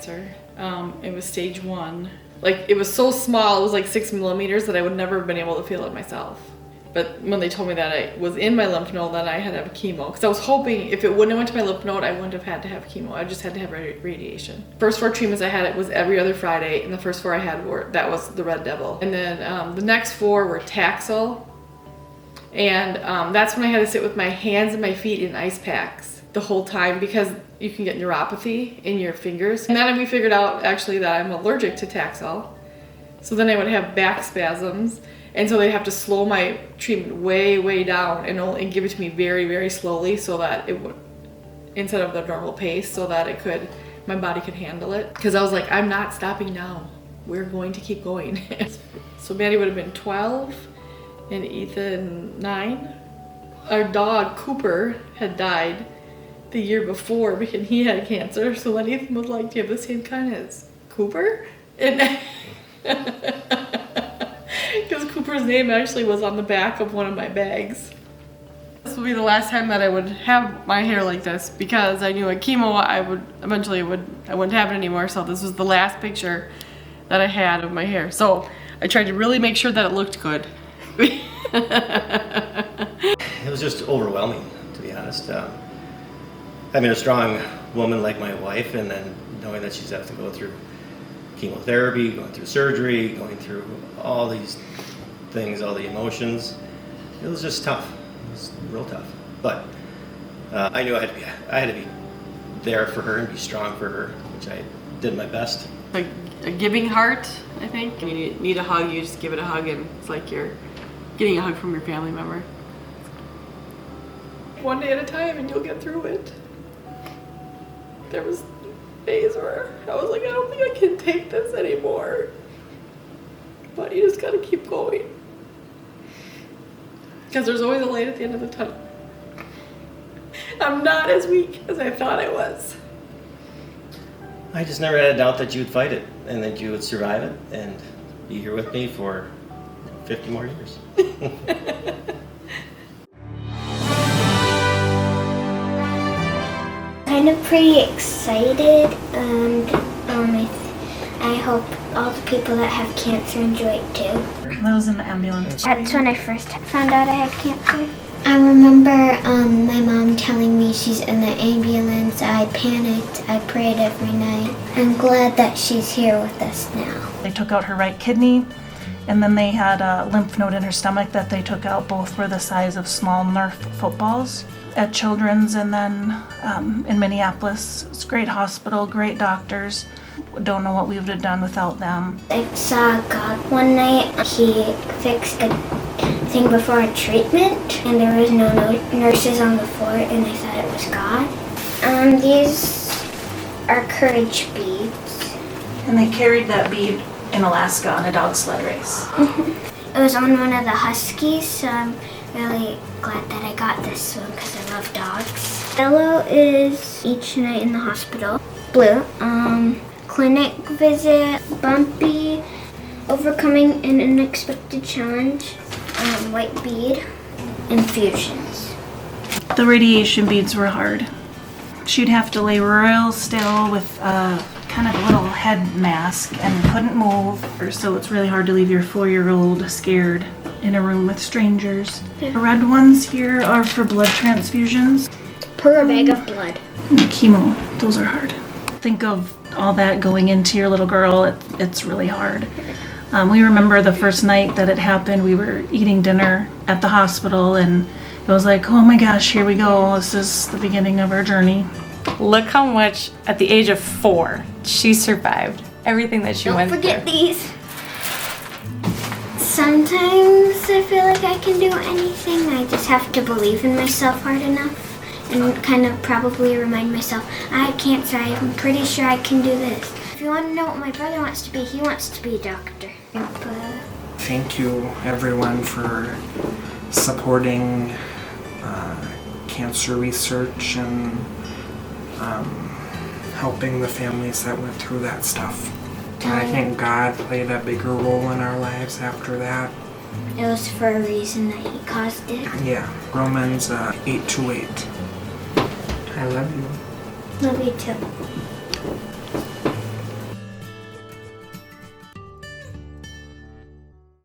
cancer. It was stage 1. Like, it was so small, it was like 6 millimeters that I would never have been able to feel it myself. But when they told me that I was in my lymph node, then I had to have chemo. Because I was hoping if it wouldn't have went to my lymph node, I wouldn't have had to have chemo. I just had to have radiation. First 4 treatments I had, it was every other Friday. And the first 4 I had that was the Red Devil. And then the next 4 were Taxol. And that's when I had to sit with my hands and my feet in ice packs the whole time because you can get neuropathy in your fingers. And then we figured out actually that I'm allergic to Taxol. So then I would have back spasms. And so they have to slow my treatment way, way down and give it to me very, very slowly so that it would, instead of the normal pace, so that my body could handle it. Because I was like, I'm not stopping now. We're going to keep going. So Maddie would have been 12 and Ethan 9. Our dog, Cooper, had died the year before because he had cancer. So then Ethan was like, do you have the same kind as Cooper? And because Cooper's name actually was on the back of one of my bags. This will be the last time that I would have my hair like this because I knew at chemo I wouldn't have it anymore. So this was the last picture that I had of my hair. So I tried to really make sure that it looked good. It was just overwhelming, to be honest. Having a strong woman like my wife and then knowing that she's have to go through chemotherapy, going through surgery, going through all these things, all the emotions. It was just tough. It was real tough. But I knew I had to be there for her and be strong for her, which I did my best. A giving heart, I think. When you need a hug, you just give it a hug and it's like you're getting a hug from your family member. One day at a time and you'll get through it. There was days where I was like, I don't think I can take this anymore. But you just gotta keep going. Because there's always a light at the end of the tunnel. I'm not as weak as I thought I was. I just never had a doubt that you'd fight it and that you would survive it and be here with me for 50 more years. Kind of pretty excited, and I hope all the people that have cancer enjoy it too. I was in the ambulance. That's when I first found out I had cancer. I remember my mom telling me she's in the ambulance. I panicked. I prayed every night. I'm glad that she's here with us now. They took out her right kidney, and then they had a lymph node in her stomach that they took out. Both were the size of small Nerf footballs at Children's, and then in Minneapolis. It's a great hospital, great doctors. Don't know what we would have done without them. I saw God one night. He fixed a thing before a treatment, and there was no nurses on the floor, and I thought it was God. These are courage beads. And they carried that bead in Alaska on a dog sled race. It was on one of the Huskies, so I'm really glad that I got this one because I love dogs. Yellow is each night in the hospital. Blue, clinic visit. Bumpy, overcoming an unexpected challenge. White bead, infusions. The radiation beads were hard. She'd have to lay real still with kind of a little head mask and couldn't move. So it's really hard to leave your 4-year-old scared in a room with strangers. The red ones here are for blood transfusions. Per bag of blood. And the chemo, those are hard. Think of all that going into your little girl, it's really hard. We remember the first night that it happened, we were eating dinner at the hospital and it was like, oh my gosh, here we go. This is the beginning of our journey. Look how much, at the age of 4, she survived everything that she went through. Don't forget these. Sometimes I feel like I can do anything. I just have to believe in myself hard enough and kind of probably remind myself, I have cancer, I'm pretty sure I can do this. If you want to know what my brother wants to be, he wants to be a doctor. Thank you everyone for supporting cancer research and helping the families that went through that stuff. And I think God played a bigger role in our lives after that. It was for a reason that he caused it. Yeah, Romans 8:28. I love you. Love you too.